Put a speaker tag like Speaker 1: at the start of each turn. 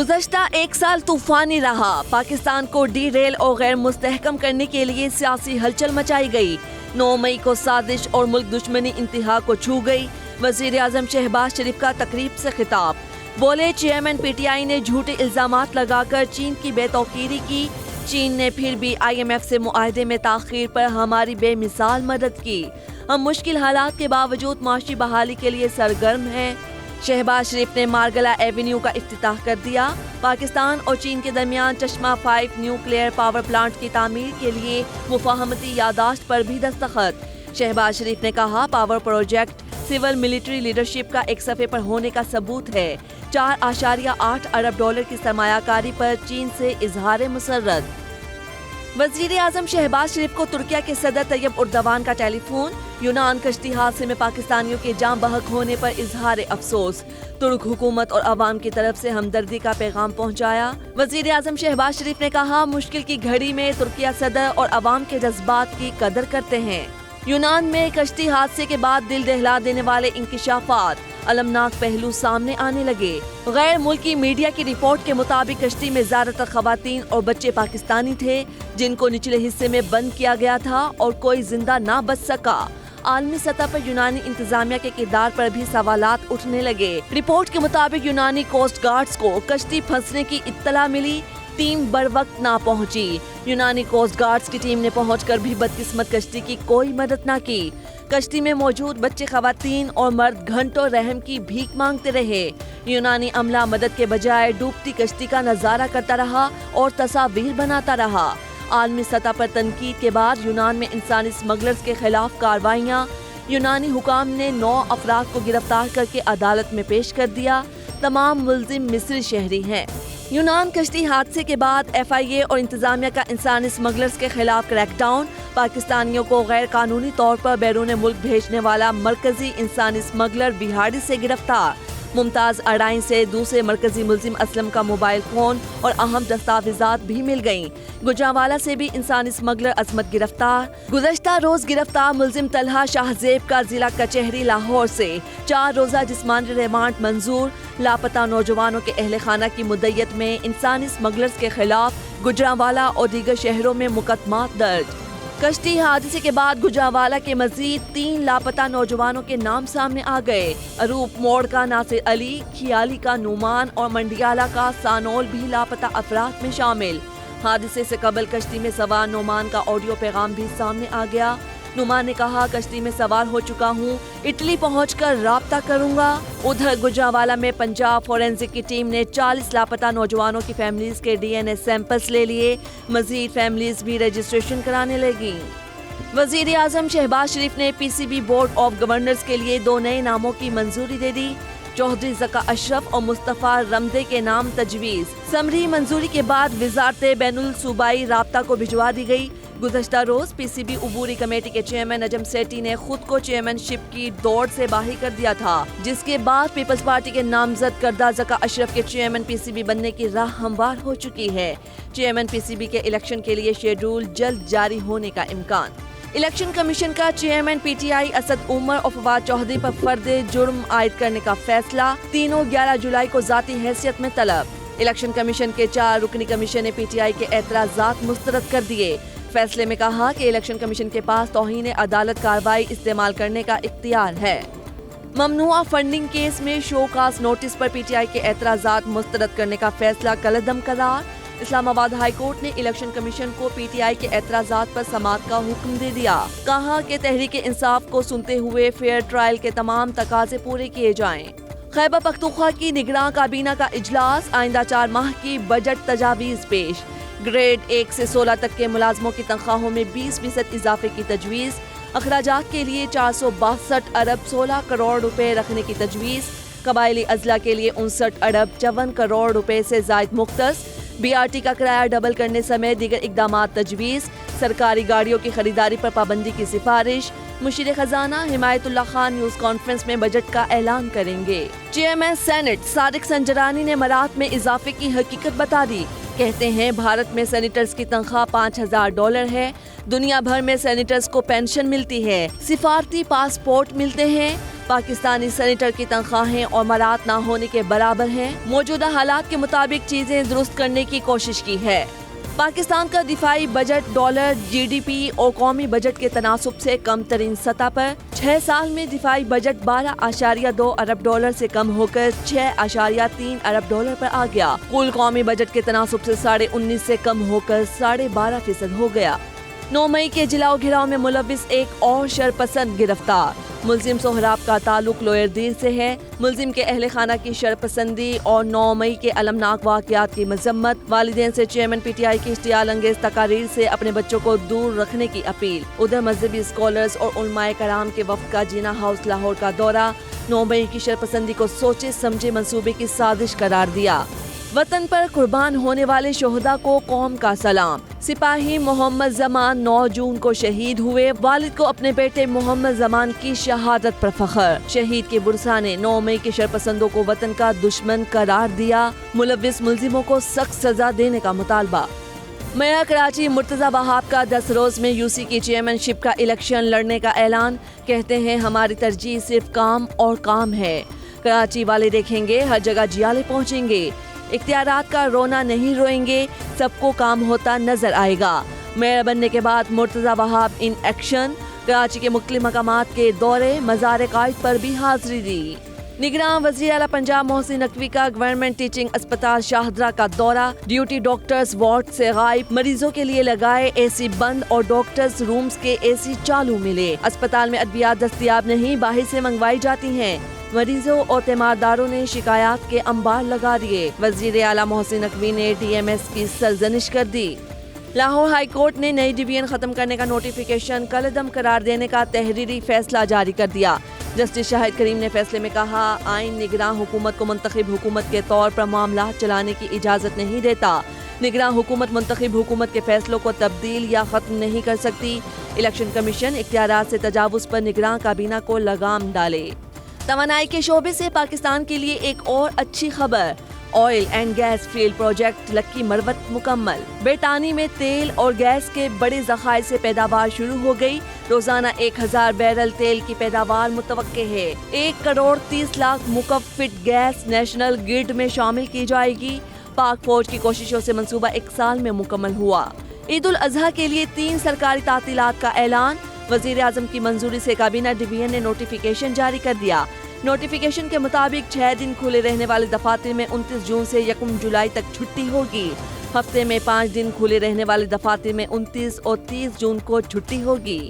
Speaker 1: گزشتہ ایک سال طوفانی رہا۔ پاکستان کو ڈی ریل اور غیر مستحکم کرنے کے لیے سیاسی ہلچل مچائی گئی۔ 9 مئی کو سازش اور ملک دشمنی انتہا کو چھو گئی۔ وزیر اعظم شہباز شریف کا تقریب سے خطاب، بولے چیئرمین پی ٹی آئی نے جھوٹے الزامات لگا کر چین کی بے توقیری کی۔ چین نے پھر بھی IMF سے معاہدے میں تاخیر پر ہماری بے مثال مدد کی۔ ہم مشکل حالات کے باوجود معاشی بحالی کے لیے سرگرم ہیں۔ شہباز شریف نے مارگلا ایونیو کا افتتاح کر دیا۔ پاکستان اور چین کے درمیان چشمہ 5 نیوکلیئر پاور پلانٹ کی تعمیر کے لیے مفاہمتی یادداشت پر بھی دستخط۔ شہباز شریف نے کہا، power project civil military leadership کا ایک صفحے پر ہونے کا ثبوت ہے۔ 4.8 ارب ڈالر کی سرمایہ کاری پر چین سے اظہار مسرت۔ وزیر اعظم شہباز شریف کو ترکیہ کے صدر طیب اردوان کا ٹیلی فون۔ یونان کشتی حادثے میں پاکستانیوں کے جاں بحق ہونے پر اظہار افسوس۔ ترک حکومت اور عوام کی طرف سے ہمدردی کا پیغام پہنچایا۔ وزیر اعظم شہباز شریف نے کہا، مشکل کی گھڑی میں ترکیہ صدر اور عوام کے جذبات کی قدر کرتے ہیں۔ یونان میں کشتی حادثے کے بعد دل دہلا دینے والے انکشافات، المناک پہلو سامنے آنے لگے۔ غیر ملکی میڈیا کی رپورٹ کے مطابق کشتی میں زیادہ تر خواتین اور بچے پاکستانی تھے، جن کو نچلے حصے میں بند کیا گیا تھا اور کوئی زندہ نہ بچ سکا۔ عالمی سطح پر یونانی انتظامیہ کے کردار پر بھی سوالات اٹھنے لگے۔ رپورٹ کے مطابق یونانی کوسٹ گارڈز کو کشتی پھنسنے کی اطلاع ملی، ٹیم بروقت نہ پہنچی۔ یونانی کوسٹ گارڈز کی ٹیم نے پہنچ کر بھی بدقسمت کشتی کی کوئی مدد نہ کی۔ کشتی میں موجود بچے، خواتین اور مرد گھنٹوں رحم کی بھیک مانگتے رہے۔ یونانی عملہ مدد کے بجائے ڈوبتی کشتی کا نظارہ کرتا رہا اور تصاویر بناتا رہا۔ عالمی سطح پر تنقید کے بعد یونان میں انسانی اسمگلرز کے خلاف کارروائیاں۔ یونانی حکام نے 9 افراد کو گرفتار کر کے عدالت میں پیش کر دیا۔ تمام ملزم مصری شہری ہیں۔ یونان کشتی حادثے کے بعد FIA اور انتظامیہ کا انسانی اسمگلرز کے خلاف کریک ڈاؤن۔ پاکستانیوں کو غیر قانونی طور پر بیرون ملک بھیجنے والا مرکزی انسانی اسمگلر بہاڑی سے گرفتار۔ ممتاز اڈائن سے دوسرے مرکزی ملزم اسلم کا موبائل فون اور اہم دستاویزات بھی مل گئیں۔ گجرانوالہ سے بھی انسانی اسمگلر عصمت گرفتار۔ گزشتہ روز گرفتار ملزم طلحہ شاہ زیب کا ضلع کچہری لاہور سے 4 روزہ جسمانی ریمانڈ منظور۔ لاپتہ نوجوانوں کے اہل خانہ کی مدعیت میں انسانی اسمگلرز کے خلاف گجرانوالہ اور دیگر شہروں میں مقدمات درج۔ کشتی حادثے کے بعد گجرانوالہ کے مزید 3 لاپتہ نوجوانوں کے نام سامنے آ گئے۔ اروپ موڑ کا ناصر علی، کھیالی کا نعمان اور منڈیالہ کا سانول بھی لاپتہ افراد میں شامل۔ حادثے سے قبل کشتی میں سوار نعمان کا آڈیو پیغام بھی سامنے آ گیا۔ نعمان نے کہا، کشتی میں سوار ہو چکا ہوں، اٹلی پہنچ کر رابطہ کروں گا۔ ادھر گجرانوالہ میں پنجاب فورینسک کی ٹیم نے 40 لاپتہ نوجوانوں کی فیملیز کے DNA سیمپلز لے لیے۔ مزید فیملیز بھی رجسٹریشن کرانے لگیں۔ وزیر اعظم شہباز شریف نے PCB بورڈ آف گورنرز کے لیے 2 نئے ناموں کی منظوری دے دی۔ چودھری ذکا اشرف اور مصطفیٰ رمدے کے نام تجویز۔ سمری منظوری کے بعد وزارت بین الصوبائی رابطہ کو بھجوا دی گئی۔ گزشتہ روز PCB عبوری کمیٹی کے چیئرمین نجم سیٹھی نے خود کو چیئرمین شپ کی دوڑ سے باہر کر دیا تھا، جس کے بعد پیپلز پارٹی کے نامزد کردہ ذکا اشرف کے چیئرمین PCB بننے کی راہ ہموار ہو چکی ہے۔ چیئرمین PCB کے الیکشن کے لیے شیڈول جلد جاری ہونے کا امکان۔ الیکشن کمیشن کا چیئرمین PTI اسد عمر اور فواد چودھری پر فرد جرم عائد کرنے کا فیصلہ، تینوں 11 جولائی کو ذاتی حیثیت میں طلب۔ الیکشن کمیشن کے 4 رکنی کمیشن نے PTI کے اعتراضات مسترد کر دیے۔ فیصلے میں کہا کہ الیکشن کمیشن کے پاس توہین عدالت کارروائی استعمال کرنے کا اختیار ہے۔ ممنوعہ فنڈنگ کیس میں شو کاز نوٹس پر PTI کے اعتراضات مسترد کرنے کا فیصلہ کالعدم قرار۔ اسلام آباد ہائی کورٹ نے الیکشن کمیشن کو PTI کے اعتراضات پر سماعت کا حکم دے دیا۔ کہا کہ تحریک انصاف کو سنتے ہوئے فیئر ٹرائل کے تمام تقاضے پورے کیے جائیں۔ خیبر پختونخوا کی نگراں کابینہ کا اجلاس، آئندہ 4 ماہ کی بجٹ تجاویز پیش۔ گریڈ 1 سے 16 تک کے ملازموں کی تنخواہوں میں 20% اضافے کی تجویز۔ اخراجات کے لیے 462 ارب 16 کروڑ روپے رکھنے کی تجویز۔ قبائلی اضلاع کے لیے 59 ارب 54 کروڑ روپے سے زائد مختص۔ BRT کا کرایہ ڈبل کرنے سمیت دیگر اقدامات تجویز۔ سرکاری گاڑیوں کی خریداری پر پابندی کی سفارش۔ مشیر خزانہ حمایت اللہ خان نیوز کانفرنس میں بجٹ کا اعلان کریں گے۔ چیئرمین سینٹ صادق سنجرانی نے مراد میں اضافے کی حقیقت بتا دی۔ کہتے ہیں بھارت میں سینیٹرز کی تنخواہ $5000 ہے۔ دنیا بھر میں سینیٹرز کو پینشن ملتی ہے، سفارتی پاسپورٹ ملتے ہیں۔ پاکستانی سینیٹر کی تنخواہیں اور مراعات نہ ہونے کے برابر ہیں۔ موجودہ حالات کے مطابق چیزیں درست کرنے کی کوشش کی ہے۔ پاکستان کا دفاعی budget dollar G D P اور قومی بجٹ کے تناسب سے کم ترین سطح پر 6 سال میں دفاعی بجٹ 12.2 ارب ڈالر سے کم ہو کر 6.3 ارب ڈالر پر آ گیا۔ کل قومی بجٹ کے تناسب سے 19.5% سے کم ہو کر 12.5% ہو گیا۔ 9 مئی کے جلاؤ گھراؤ میں ملوث ایک اور شرپسند گرفتار۔ ملزم سہراب کا تعلق لوئر دیر سے ہے۔ ملزم کے اہل خانہ کی شرپسندی اور 9 مئی کے المناک واقعات کی مذمت، والدین سے چیئرمین پی ٹی آئی کی اشتعال انگیز تقاریر سے اپنے بچوں کو دور رکھنے کی اپیل۔ ادھر مذہبی اسکالرز اور علماء کرام کے وفد کا جینا ہاؤس لاہور کا دورہ، 9 مئی کی شرپسندی کو سوچے سمجھے منصوبے کی سازش قرار دیا۔ وطن پر قربان ہونے والے شہداء کو قوم کا سلام۔ سپاہی محمد زمان 9 جون کو شہید ہوئے۔ والد کو اپنے بیٹے محمد زمان کی شہادت پر فخر۔ شہید کے ورثاء نے 9 مئی کے شرپسندوں کو وطن کا دشمن قرار دیا۔ ملوث ملزموں کو سخت سزا دینے کا مطالبہ۔ میئر کراچی مرتضی وہاب کا 10 روز میں یو سی کی چیئرمین شپ کا الیکشن لڑنے کا اعلان۔ کہتے ہیں ہماری ترجیح صرف کام اور کام ہے۔ کراچی والے دیکھیں گے، ہر جگہ جیالے پہنچیں گے، اختیارات کا رونا نہیں روئیں گے، سب کو کام ہوتا نظر آئے گا۔ میئر بننے کے بعد مرتضی وہاب ان ایکشن۔ کراچی کے مختلف مقامات کے دورے، مزار قائد پر بھی حاضری دی۔ نگراں وزیر اعلیٰ پنجاب محسن نقوی کا گورنمنٹ ٹیچنگ اسپتال شاہدرہ کا دورہ۔ ڈیوٹی ڈاکٹرز وارڈ سے غائب، مریضوں کے لیے لگائے اے سی بند اور ڈاکٹرز رومز کے اے سی چالو ملے۔ اسپتال میں ادویات دستیاب نہیں، باہر سے منگوائی جاتی ہیں۔ مریضوں اور تیمارداروں نے شکایات کے انبار لگا دیے۔ وزیر اعلیٰ محسن نقوی نے ڈی ایم ایس کی سرزنش کر دی۔ لاہور ہائی کورٹ نے نئی ڈویژن ختم کرنے کا نوٹیفیکیشن کالعدم قرار دینے کا تحریری فیصلہ جاری کر دیا۔ جسٹس شاہد کریم نے فیصلے میں کہا، آئین نگراں حکومت کو منتخب حکومت کے طور پر معاملات چلانے کی اجازت نہیں دیتا۔ نگراں حکومت منتخب حکومت کے فیصلوں کو تبدیل یا ختم نہیں کر سکتی۔ الیکشن کمیشن اختیارات سے تجاوز پر نگراں کابینہ کو لگام ڈالے۔ توانائی کے شعبے سے پاکستان کے لیے ایک اور اچھی خبر، oil and gas field project Lakki Marwat مکمل۔ برطانیہ میں تیل اور گیس کے بڑے ذخائر سے پیداوار شروع ہو گئی۔ روزانہ 1000 بیرل تیل کی پیداوار متوقع ہے۔ 1,30,00,000 مکعب فٹ گیس نیشنل گرڈ میں شامل کی جائے گی۔ پاک فوج کی کوششوں سے منصوبہ 1 سال میں مکمل ہوا۔ عید الاضحیٰ کے لیے 3 سرکاری تعطیلات کا اعلان۔ وزیر اعظم کی منظوری سے کابینہ ڈویژن نے نوٹیفیکیشن جاری کر دیا۔ نوٹیفیکیشن کے مطابق 6 دن کھلے رہنے والے دفاتر میں 29 جون سے 1 جولائی تک چھٹی ہوگی۔ ہفتے میں 5 دن کھلے رہنے والے دفاتر میں 29 اور 30 جون کو چھٹی ہوگی۔